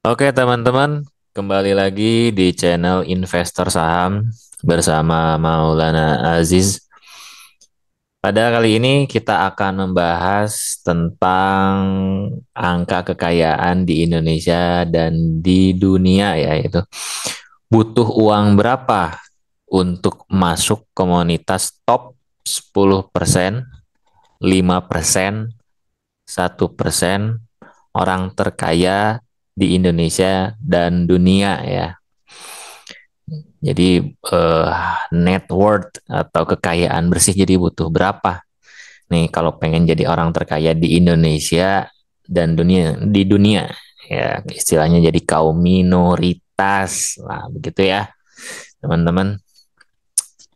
Oke teman-teman, kembali lagi di channel Investor Saham bersama Maulana Aziz. Pada kali ini kita akan membahas tentang angka kekayaan di Indonesia dan di dunia, yaitu butuh uang berapa untuk masuk komunitas top 10%, 5%, 1% orang terkaya di Indonesia dan dunia ya. Jadi eh, net worth atau kekayaan bersih jadi butuh berapa nih kalau pengen jadi orang terkaya di Indonesia dan di dunia ya, istilahnya jadi kaum minoritas lah begitu ya teman-teman.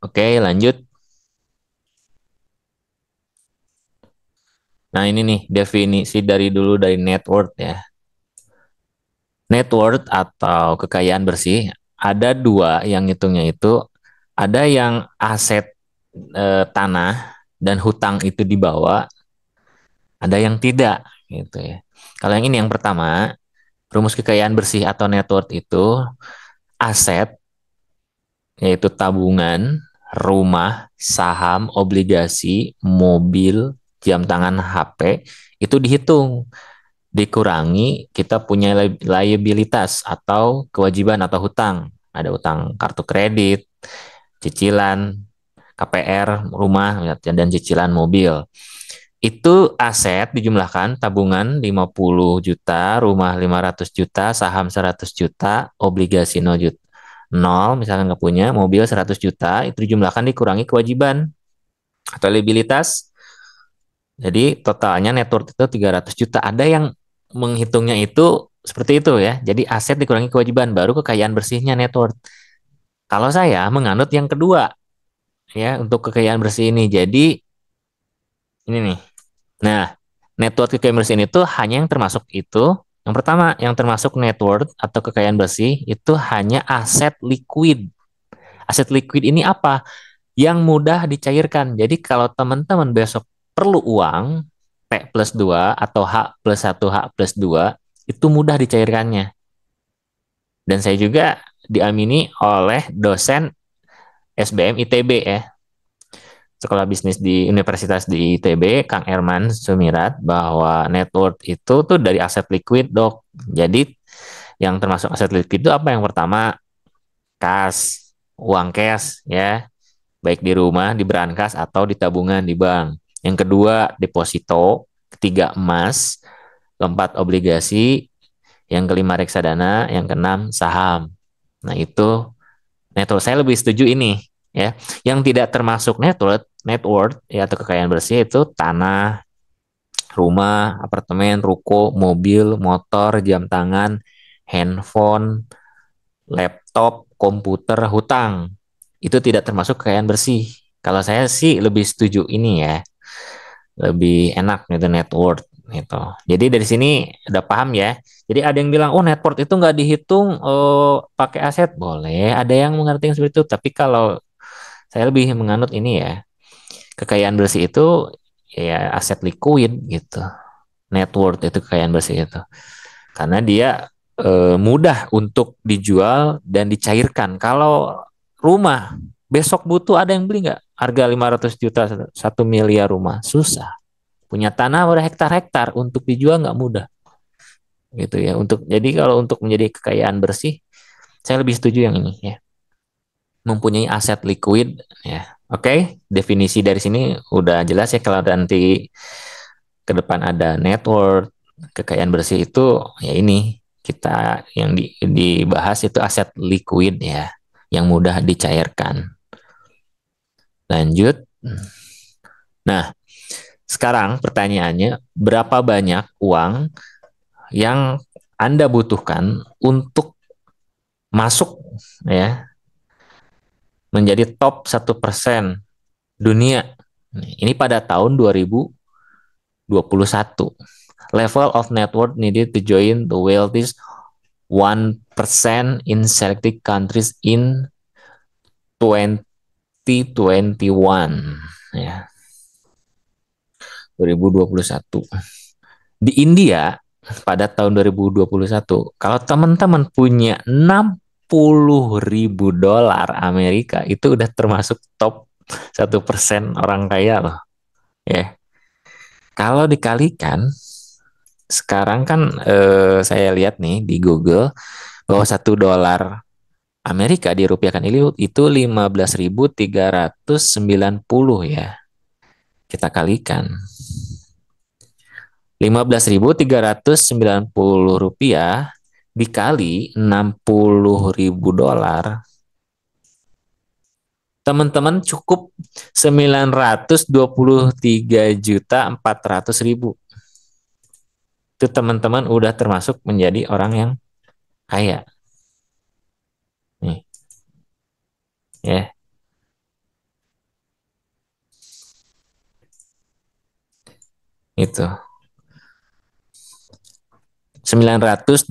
Oke, lanjut. Nah, ini nih definisi dari dulu dari net worth ya. Net worth atau kekayaan bersih ada dua yang hitungnya itu, ada yang aset tanah dan hutang itu dibawa, ada yang tidak gitu ya. Kalau yang ini yang pertama, rumus kekayaan bersih atau net worth itu aset yaitu tabungan, rumah, saham, obligasi, mobil, jam tangan, HP itu dihitung, dikurangi kita punya liabilitas atau kewajiban atau hutang. Ada hutang kartu kredit, cicilan KPR rumah dan cicilan mobil. Itu aset dijumlahkan tabungan 50 juta, rumah 500 juta, saham 100 juta, obligasi 0 juta. 0 misalkan nggak punya, mobil 100 juta, itu dijumlahkan dikurangi kewajiban atau liabilitas. Jadi totalnya net worth itu 300 juta. Ada yang menghitungnya itu seperti itu ya. Jadi aset dikurangi kewajiban baru kekayaan bersihnya net worth. Kalau saya menganut yang kedua ya untuk kekayaan bersih ini. Jadi ini nih. Nah, net worth kekayaan bersih itu hanya yang termasuk itu. Yang pertama, yang termasuk net worth atau kekayaan bersih itu hanya aset liquid. Aset liquid ini apa? Yang mudah dicairkan. Jadi kalau teman-teman besok perlu uang, P plus 2 atau H plus 1, H plus 2, itu mudah dicairkannya. Dan saya juga diamini oleh dosen SBM ITB ya, Sekolah Bisnis di Universitas di ITB, Kang Erman Sumirat, bahwa net worth itu tuh dari aset liquid, Dok. Jadi yang termasuk aset liquid itu apa? Yang pertama, kas, uang cash ya, baik di rumah, di brankas atau di tabungan di bank. Yang kedua, deposito, ketiga emas, keempat obligasi, yang kelima reksadana, yang keenam saham. Nah, itu net worth. Saya lebih setuju ini ya. Yang tidak termasuk net worth ya atau kekayaan bersih itu tanah, rumah, apartemen, ruko, mobil, motor, jam tangan, handphone, laptop, komputer, hutang. Itu tidak termasuk kekayaan bersih. Kalau saya sih lebih setuju ini ya, lebih enak gitu net worth gitu. Jadi dari sini udah paham ya. Jadi ada yang bilang, oh net worth itu nggak dihitung pakai aset. Boleh, ada yang mengerti seperti itu. Tapi kalau saya lebih menganut ini ya, kekayaan bersih itu ya aset liquid gitu. Net worth itu kekayaan bersih itu. Karena dia mudah untuk dijual dan dicairkan. Kalau rumah besok butuh, ada yang beli nggak? Harga 500 juta, 1 miliar rumah. Susah. Punya tanah udah hektar-hektar, untuk dijual nggak mudah. Gitu ya. Jadi kalau untuk menjadi kekayaan bersih, saya lebih setuju yang ini ya. Mempunyai aset liquid ya. Oke, definisi dari sini udah jelas ya. Kalau nanti ke depan ada net worth, kekayaan bersih itu ya ini kita yang dibahas itu aset liquid ya, yang mudah dicairkan. Lanjut. Nah, sekarang pertanyaannya, berapa banyak uang yang Anda butuhkan untuk masuk ya menjadi top 1% dunia. Ini pada tahun 2021. Level of net worth needed to join the wealthiest 1% in selected countries in 2021 ya, 2021. Di India pada tahun 2021. Kalau teman-teman punya 60.000 dolar Amerika, itu udah termasuk top 1% orang kaya loh. Ya, kalau dikalikan, sekarang kan saya lihat nih di Google bahwa 1 dolar Amerika dirupiahkan itu 15.390 ya. Kita kalikan. 15.390 rupiah dikali 60.000 dolar, teman-teman cukup 923.400.000. Itu teman-teman udah termasuk menjadi orang yang kaya. Nih, ya, itu. 923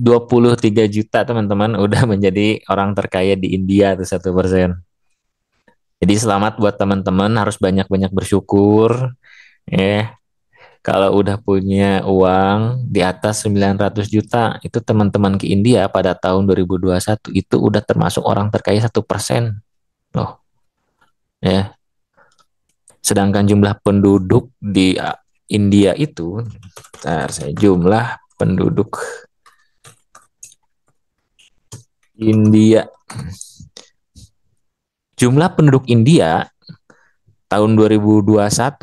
juta teman-teman udah menjadi orang terkaya di India tuh 1%. Jadi selamat buat teman-teman, harus banyak-banyak bersyukur. Ya, kalau udah punya uang di atas 900 juta, itu teman-teman ke India pada tahun 2021 itu udah termasuk orang terkaya 1% loh. Ya, sedangkan jumlah penduduk di India itu, bentar, saya jumlah penduduk India. Jumlah penduduk India tahun 2021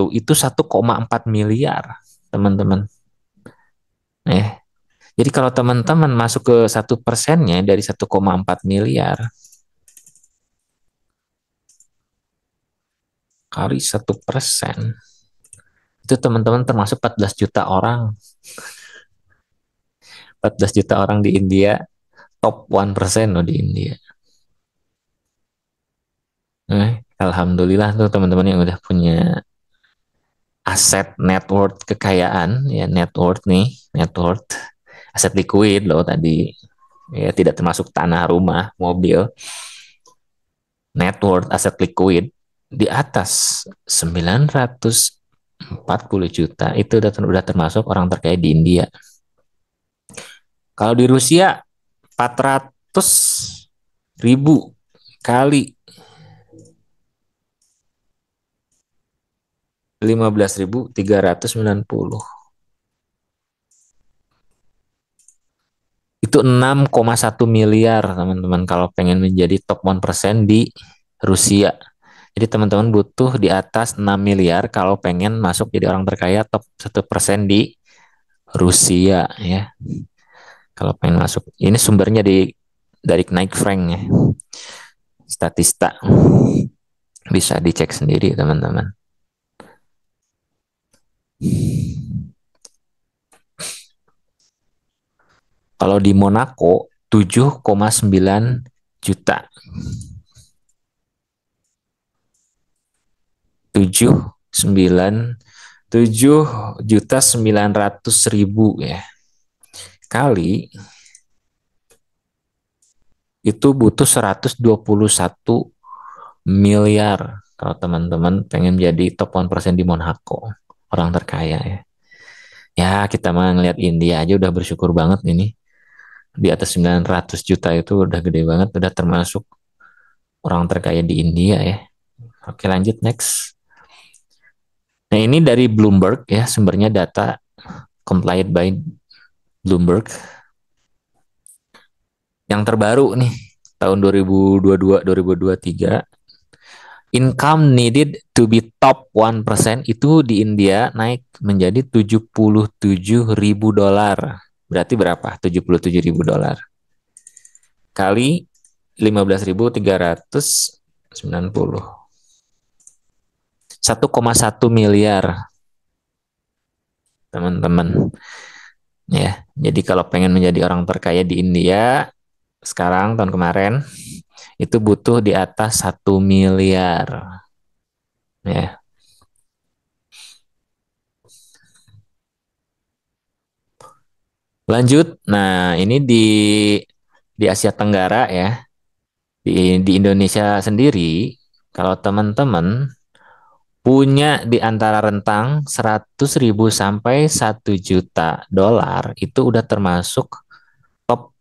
itu 1,4 miliar, teman-teman. Jadi kalau teman-teman masuk ke 1%-nya dari 1,4 miliar kali 1%, itu teman-teman termasuk 14 juta orang. 14 juta orang di India, top 1% loh di India. Alhamdulillah tuh teman-teman yang udah punya aset net worth kekayaan, ya net worth nih, net worth, aset likuid loh tadi, ya tidak termasuk tanah, rumah, mobil. Net worth aset likuid di atas 940 juta itu udah termasuk orang terkaya di India. Kalau di Rusia 400.000 kali 15.390 itu 6,1 miliar teman-teman kalau pengen menjadi top 1% di Rusia. Jadi teman-teman butuh di atas 6 miliar kalau pengen masuk jadi orang terkaya top 1% di Rusia ya. Kalau pengen masuk, ini sumbernya dari Knight Frank ya. Statista. Bisa dicek sendiri teman-teman. Kalau di Monaco 7,9 juta. 7,9 7.900.000 ya. Kali itu butuh 121 miliar kalau teman-teman pengen jadi top 1% di Monaco, orang terkaya ya. Ya, kita mah ngeliat India aja udah bersyukur banget ini. Di atas 900 juta itu udah gede banget, udah termasuk orang terkaya di India ya. Oke, lanjut next. Nah, ini dari Bloomberg ya, sumbernya data compiled by Bloomberg. Yang terbaru nih, tahun 2022-2023, income needed to be top 1% itu di India naik menjadi 77.000 dolar. Berarti berapa? 77.000 dolar. Kali 15.390. 1,1 miliar teman-teman. Ya, jadi kalau pengen menjadi orang terkaya di India sekarang tahun kemarin itu butuh di atas 1 miliar. Ya. Lanjut. Nah, ini di Asia Tenggara ya. Di Indonesia sendiri, kalau teman-teman punya di antara rentang 100.000 sampai 1 juta dolar itu udah termasuk top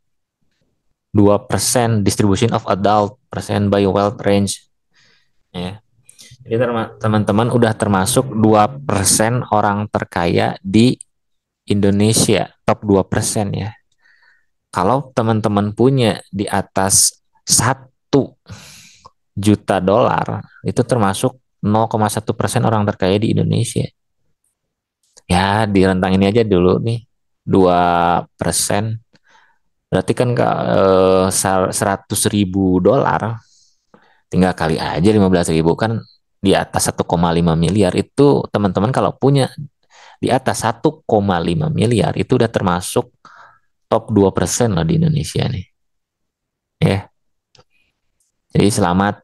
2% distribution of adult percent by wealth range ya. Jadi teman-teman udah termasuk 2% orang terkaya di Indonesia, top 2% ya. Kalau teman-teman punya di atas 1 juta dolar, itu termasuk 0,1% orang terkaya di Indonesia. Ya, di rentang ini aja dulu nih, 2%. Berarti kan 100.000 dolar, tinggal kali aja 15.000 kan di atas 1,5 miliar. Itu teman-teman kalau punya di atas 1,5 miliar itu udah termasuk top 2% lah di Indonesia nih. Ya, jadi selamat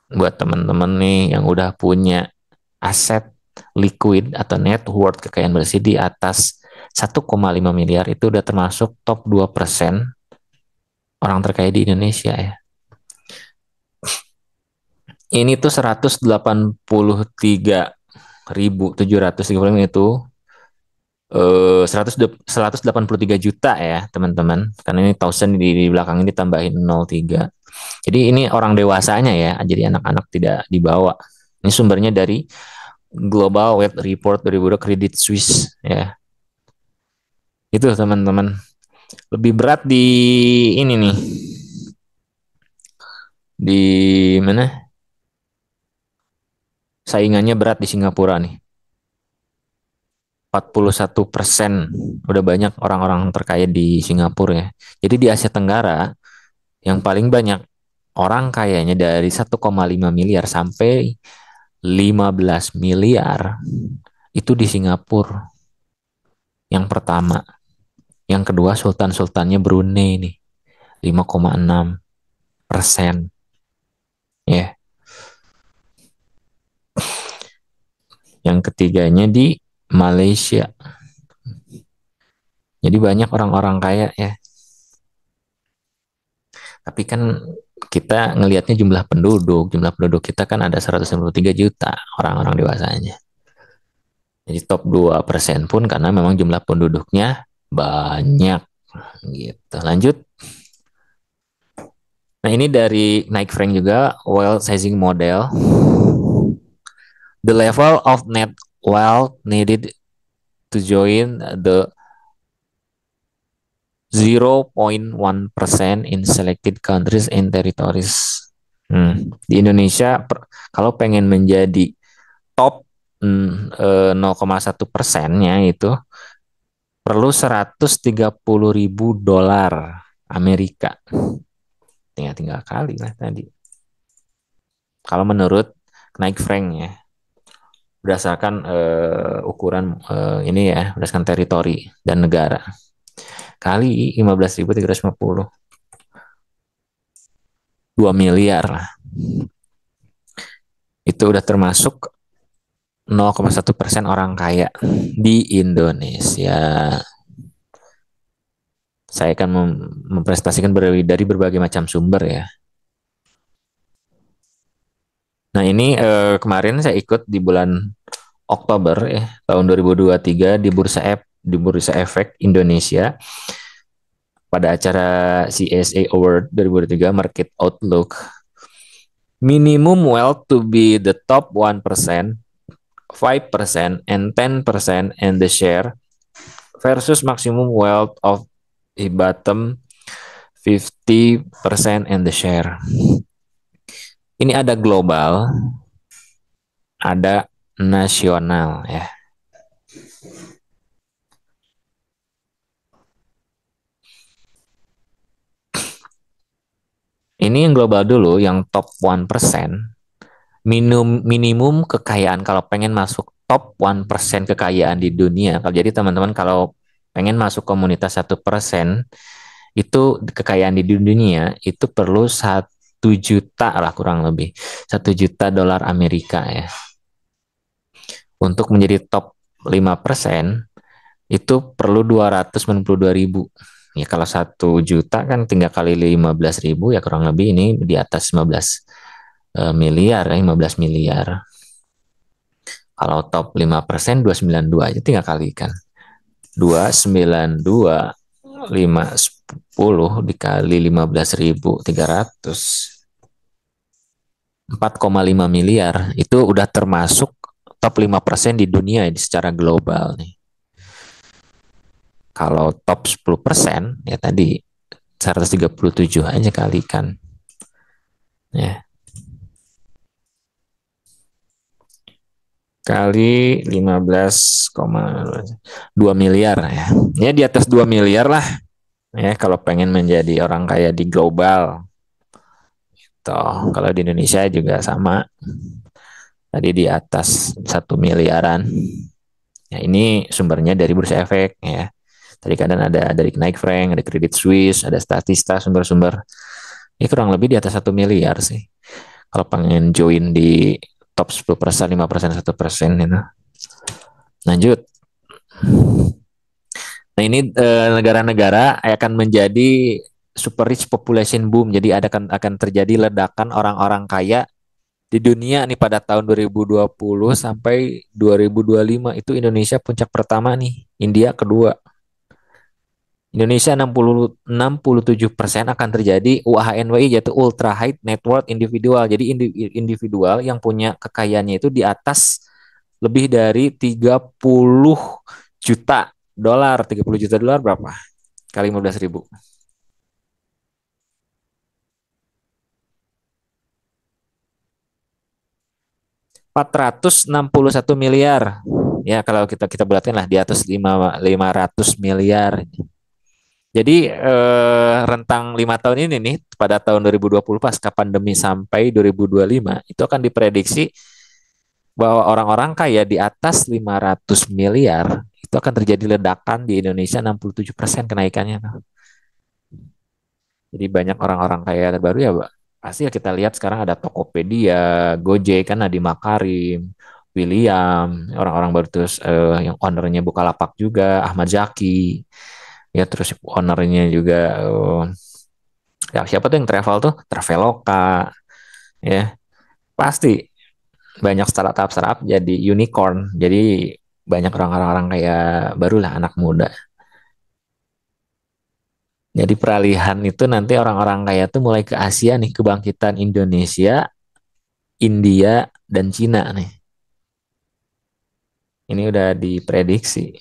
buat teman-teman nih yang udah punya aset liquid atau net worth kekayaan bersih di atas 1,5 miliar itu udah termasuk top 2% orang terkaya di Indonesia ya. Ini tuh 183.735 itu 183 juta ya teman-teman, karena ini thousand di belakang ini tambahin 03. Jadi ini orang dewasanya ya, jadi anak-anak tidak dibawa. Ini sumbernya dari Global Wealth Report 2020 Credit Suisse ya. Itu teman-teman. Lebih berat di ini nih. Di mana? Saingannya berat di Singapura nih. 41%. Udah banyak orang-orang terkaya di Singapura ya. Jadi di Asia Tenggara yang paling banyak orang kayanya dari 1,5 miliar sampai 15 miliar itu di Singapura. Yang pertama. Yang kedua sultan-sultannya Brunei nih. 5,6%. Ya. Yang ketiganya di Malaysia. Jadi banyak orang-orang kaya ya. Tapi kan kita ngelihatnya jumlah penduduk kita kan ada 193 juta orang-orang dewasanya. Jadi top 2% pun karena memang jumlah penduduknya banyak gitu. Lanjut. Nah, ini dari Knight Frank juga, wealth sizing model. The level of net wealth needed to join the 0.1% in selected countries and territories. Di Indonesia, kalau pengen menjadi top 0,1%-nya itu perlu 130.000 dolar Amerika. Tinggal kali lah tadi. Kalau menurut Knight Frank ya, berdasarkan ukuran ini ya, berdasarkan teritori dan negara. Kali 15.350. 2 miliar lah. Itu udah termasuk 0,1% orang kaya di Indonesia. Saya akan mempresentasikan dari berbagai macam sumber ya. Nah, ini kemarin saya ikut di bulan Oktober ya, tahun 2023 di Bursa Efek Indonesia pada acara CSA Award 2023 Market Outlook. Minimum wealth to be the top 1%, 5%, and 10% in the share versus maximum wealth of the bottom 50% in the share. Ini ada global, ada nasional ya. Ini yang global dulu, yang top 1%. Minimum kekayaan kalau pengen masuk top 1% kekayaan di dunia. Kalau jadi teman-teman kalau pengen masuk komunitas 1%, itu kekayaan di dunia itu perlu 1 juta lah kurang lebih. 1 juta dolar Amerika ya. Untuk menjadi top 5% itu perlu 292.000. Ya kalau 1 juta kan tinggal kali 15.000 ya kurang lebih ini di atas 15 miliar, 15 miliar. Kalau top 5% 292 aja tinggal kalikan. 292 510 dikali 15.300 4,5 miliar itu udah termasuk top 5% di dunia secara global nih. Kalau top 10% ya tadi 137 aja kalikan. Ya, kali 15,2 miliar ya. Ya di atas 2 miliar lah ya kalau pengen menjadi orang kaya di global. Toh, kalau di Indonesia juga sama. Tadi di atas 1 miliaran. Ya, ini sumbernya dari Bursa Efek ya. Tadi kadang ada dari Knight Frank, ada Credit Suisse, ada Statista sumber-sumber. Ya kurang lebih di atas 1 miliar sih. Kalau pengen join di top 10%, 5%, 1% itu. Lanjut. Nah ini negara-negara akan menjadi super rich population boom. Jadi akan terjadi ledakan orang-orang kaya di dunia nih pada tahun 2020 sampai 2025 itu Indonesia puncak pertama nih, India kedua. Indonesia 67% akan terjadi UHNWI yaitu ultra high net worth individual. Jadi individual yang punya kekayaannya itu di atas lebih dari 30 juta dolar. 30 juta dolar berapa? Kali 15.000. 461 miliar. Ya, kalau kita kita bulatkan lah di atas 500 miliar. Jadi rentang 5 tahun ini nih pada tahun 2020 pasca pandemi sampai 2025 itu akan diprediksi bahwa orang-orang kaya di atas 500 miliar itu akan terjadi ledakan di Indonesia 67% kenaikannya. Jadi banyak orang-orang kaya terbaru ya, Pak. Pasti ya kita lihat sekarang ada Tokopedia, Gojek kan Nadiem Makarim, William, orang-orang baru terus yang ownernya Bukalapak juga, Ahmad Zaki, ya terus ownernya juga ya siapa tuh yang travel tuh Traveloka ya pasti banyak startup jadi unicorn jadi banyak orang-orang kayak barulah anak muda jadi peralihan itu nanti orang-orang kaya tuh mulai ke Asia nih kebangkitan Indonesia India dan Cina nih ini udah diprediksi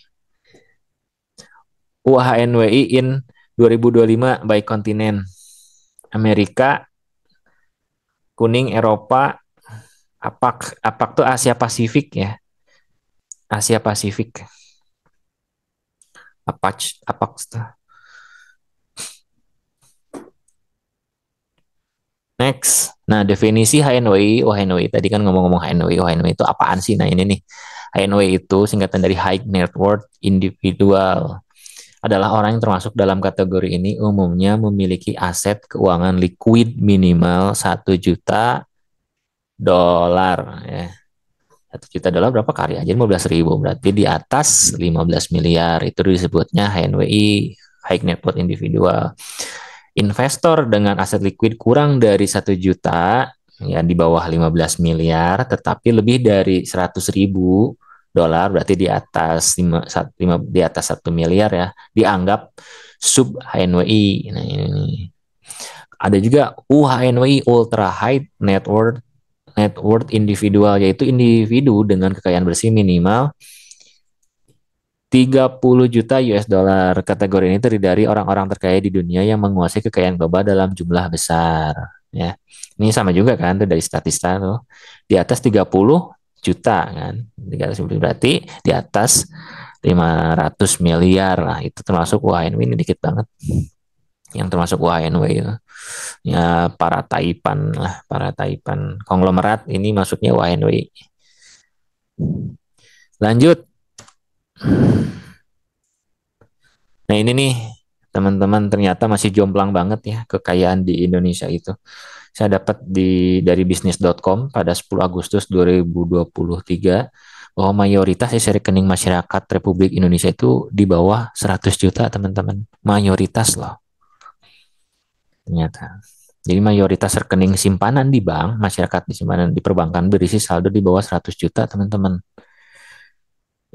UHNWI in 2025 by kontinen Amerika kuning Eropa apak apak tuh Asia Pasifik ya Asia Pasifik apa next. Nah, definisi HNWI, HNWI tadi kan ngomong-ngomong HNWI, HNWI itu apaan sih? Nah, ini nih. HNWI itu singkatan dari High Net Worth Individual. Adalah orang yang termasuk dalam kategori ini umumnya memiliki aset keuangan liquid minimal 1 juta dolar ya. 1 juta dolar berapa kali aja 15.000 berarti di atas 15 miliar itu disebutnya HNWI High Net Worth Individual. Investor dengan aset liquid kurang dari 1 juta ya di bawah 15 miliar tetapi lebih dari 100.000 dolar berarti di atas 1 miliar ya dianggap sub HNWI. Nah ini ada juga UHNWI Ultra High Net Worth Individual yaitu individu dengan kekayaan bersih minimal 30 juta US dollar. Kategori ini terdiri dari orang-orang terkaya di dunia yang menguasai kekayaan global dalam jumlah besar. Ya, ini sama juga kan tuh dari Statista tuh. Di atas 30 juta kan. 310 berarti di atas 500 miliar lah. Itu termasuk UHNW ini dikit banget. Yang termasuk UHNW itu. Ya para Taipan lah, para Taipan konglomerat ini masuknya UHNW. Lanjut. Nah ini nih teman-teman ternyata masih jomplang banget ya kekayaan di Indonesia itu. Saya dapat dari bisnis.com pada 10 Agustus 2023 bahwa mayoritas isi rekening masyarakat Republik Indonesia itu di bawah 100 juta teman-teman. Mayoritas loh ternyata. Jadi mayoritas rekening simpanan di bank, masyarakat di simpanan di perbankan berisi saldo di bawah 100 juta teman-teman.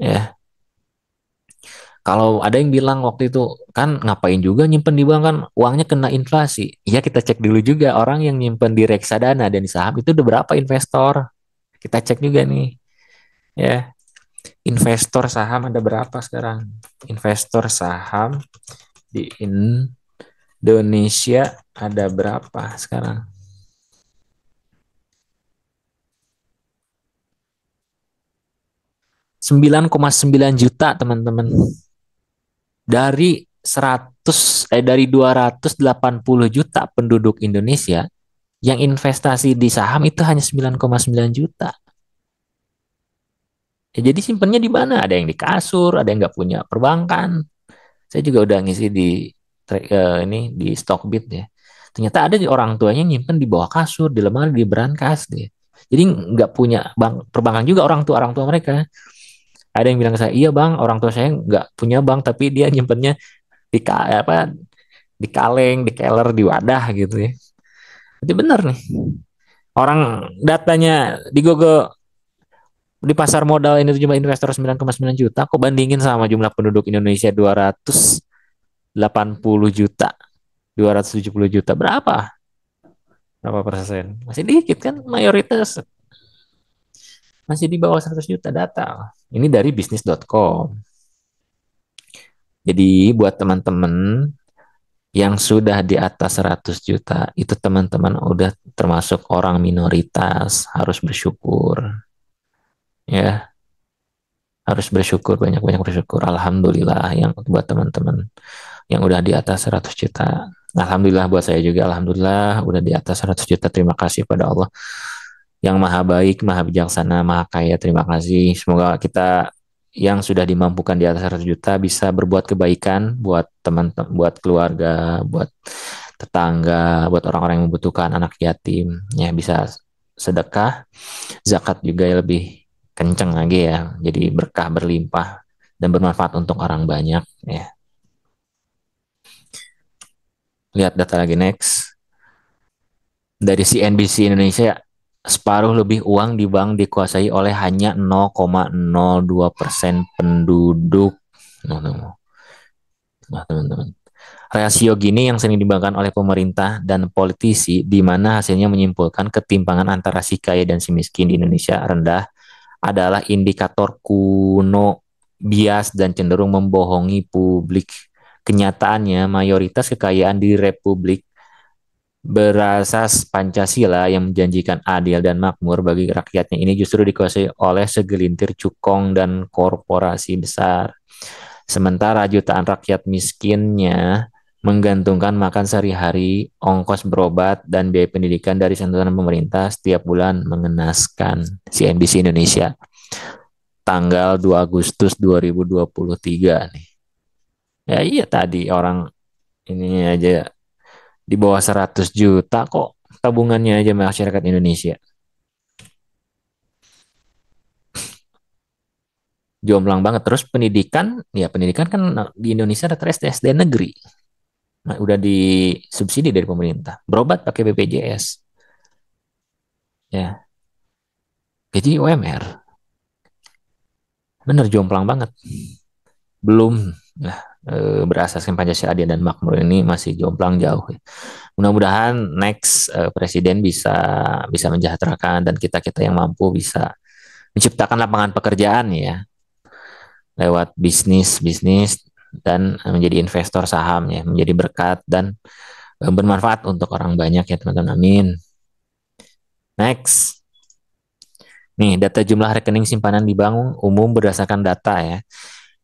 Ya, kalau ada yang bilang waktu itu kan ngapain juga nyimpen di bank kan uangnya kena inflasi. Ya kita cek dulu juga orang yang nyimpen di reksadana dan di saham itu udah berapa investor. Kita cek juga nih. Ya, investor saham ada berapa sekarang? Investor saham di Indonesia ada berapa sekarang? 9,9 juta teman-teman. Dari 280 juta penduduk Indonesia, yang investasi di saham itu hanya 9,9 juta. Ya, jadi simpennya di mana? Ada yang di kasur, ada yang nggak punya perbankan. Saya juga udah ngisi di ini di Stockbit ya. Ternyata ada di orang tuanya nyimpen di bawah kasur, di lemari, di brankas dia. Jadi nggak punya bank perbankan juga orang tua mereka. Ada yang bilang ke saya, iya bang, orang tua saya nggak punya bank, tapi dia nyimpennya di apa di kaleng, di keler, di wadah gitu ya. Jadi benar nih. Orang datanya di Google di pasar modal ini jumlah investor 9,9 juta, kok bandingin sama jumlah penduduk Indonesia 280 juta, 270 juta, berapa? Berapa persen? Masih dikit kan, mayoritas masih di bawah 100 juta data. Ini dari bisnis.com. Jadi buat teman-teman yang sudah di atas 100 juta, itu teman-teman udah termasuk orang minoritas, harus bersyukur. Ya, harus bersyukur, banyak-banyak bersyukur. Alhamdulillah yang buat teman-teman yang udah di atas 100 juta. Alhamdulillah buat saya juga, alhamdulillah udah di atas 100 juta. Terima kasih pada Allah yang maha baik, maha bijaksana, maha kaya. Terima kasih. Semoga kita yang sudah dimampukan di atas 100 juta bisa berbuat kebaikan buat teman-teman, buat keluarga, buat tetangga, buat orang-orang yang membutuhkan, anak yatim. Ya, bisa sedekah, zakat juga ya lebih kenceng lagi ya. Jadi berkah berlimpah dan bermanfaat untuk orang banyak ya. Lihat data lagi next. Dari CNBC Indonesia, separuh lebih uang di bank dikuasai oleh hanya 0,02% penduduk. Nah, teman-teman. Rasio gini yang sering dibanggakan oleh pemerintah dan politisi, di mana hasilnya menyimpulkan ketimpangan antara si kaya dan si miskin di Indonesia rendah, adalah indikator kuno, bias, dan cenderung membohongi publik. Kenyataannya, mayoritas kekayaan di Republik berasas Pancasila yang menjanjikan adil dan makmur bagi rakyatnya ini justru dikuasai oleh segelintir cukong dan korporasi besar. Sementara jutaan rakyat miskinnya menggantungkan makan sehari-hari, ongkos berobat, dan biaya pendidikan dari santunan pemerintah setiap bulan mengenaskan. CNBC Indonesia, tanggal 2 Agustus 2023 nih. Ya iya tadi orang ini aja di bawah 100 juta kok tabungannya aja masyarakat Indonesia. Jomplang banget. Terus pendidikan, ya pendidikan kan di Indonesia rata SD negeri. Nah, udah disubsidi dari pemerintah. Berobat pakai BPJS. Ya, gaji UMR. Bener jomplang banget. Belum lah berasaskan Pancasila adil dan makmur ini masih jomplang jauh. Mudah-mudahan next presiden bisa bisa mensejahterakan dan kita-kita yang mampu bisa menciptakan lapangan pekerjaan ya lewat bisnis-bisnis dan menjadi investor saham ya, menjadi berkat dan bermanfaat untuk orang banyak ya teman-teman. Amin. Next. Nih, data jumlah rekening simpanan di bank umum berdasarkan data ya.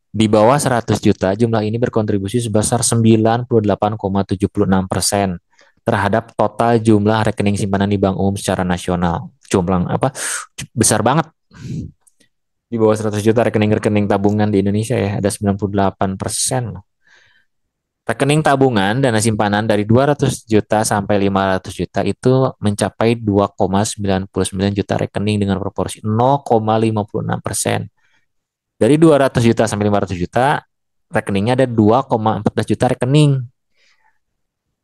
Di bawah 100 juta, jumlah ini berkontribusi sebesar 98,76% terhadap total jumlah rekening simpanan di bank umum secara nasional. Jumlah apa? Besar banget. Di bawah 100 juta rekening-rekening tabungan di Indonesia ya, ada 98%. Rekening tabungan dana simpanan dari 200 juta sampai 500 juta itu mencapai 2,99 juta rekening dengan proporsi 0,56%. Dari 200 juta sampai 500 juta, rekeningnya ada 2,14 juta rekening.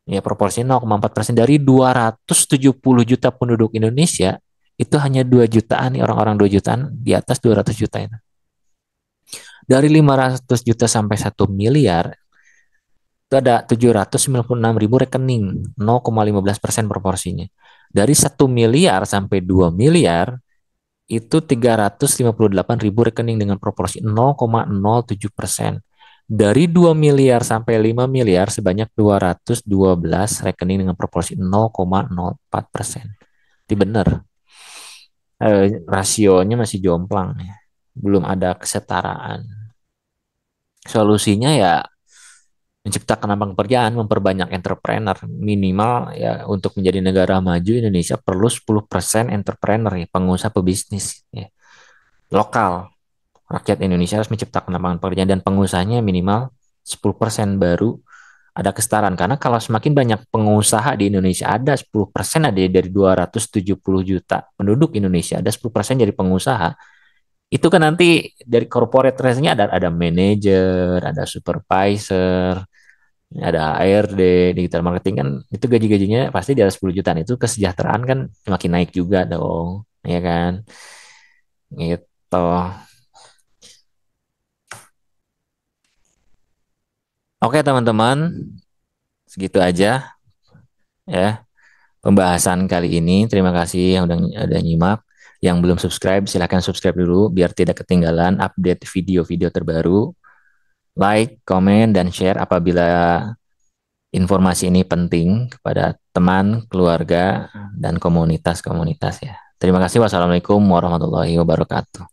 Ya, proporsinya 0,4%. Dari 270 juta penduduk Indonesia, itu hanya 2 jutaan nih orang-orang 2 jutaan di atas 200 juta itu. Dari 500 juta sampai 1 miliar, itu ada 796 ribu rekening, 0,15% proporsinya. Dari 1 miliar sampai 2 miliar, itu 358 ribu rekening dengan proporsi 0,07%. Dari 2 miliar sampai 5 miliar sebanyak 212 rekening dengan proporsi 0,04%. Itu benar. Rasionya masih jomplang ya. Belum ada kesetaraan. Solusinya ya menciptakan lapangan pekerjaan, memperbanyak entrepreneur. Minimal ya untuk menjadi negara maju Indonesia perlu 10% entrepreneur ya, pengusaha pebisnis ya. Lokal. Rakyat Indonesia harus menciptakan lapangan pekerjaan dan pengusahanya minimal 10% baru ada kesetaraan. Karena kalau semakin banyak pengusaha di Indonesia, ada 10% ada dari 270 juta penduduk Indonesia, ada 10% jadi pengusaha. Itu kan nanti dari corporate risk-nya ada manajer, ada supervisor, ada ARD, digital marketing kan itu gaji-gajinya pasti di atas 10 jutaan. Itu kesejahteraan kan makin naik juga dong, ya kan? Gitu. Oke teman-teman, segitu aja ya pembahasan kali ini. Terima kasih yang udah nyimak. Yang belum subscribe, silahkan subscribe dulu biar tidak ketinggalan update video-video terbaru. Like, komen, dan share apabila informasi ini penting kepada teman, keluarga, dan komunitas-komunitas ya. Terima kasih. Wassalamualaikum warahmatullahi wabarakatuh.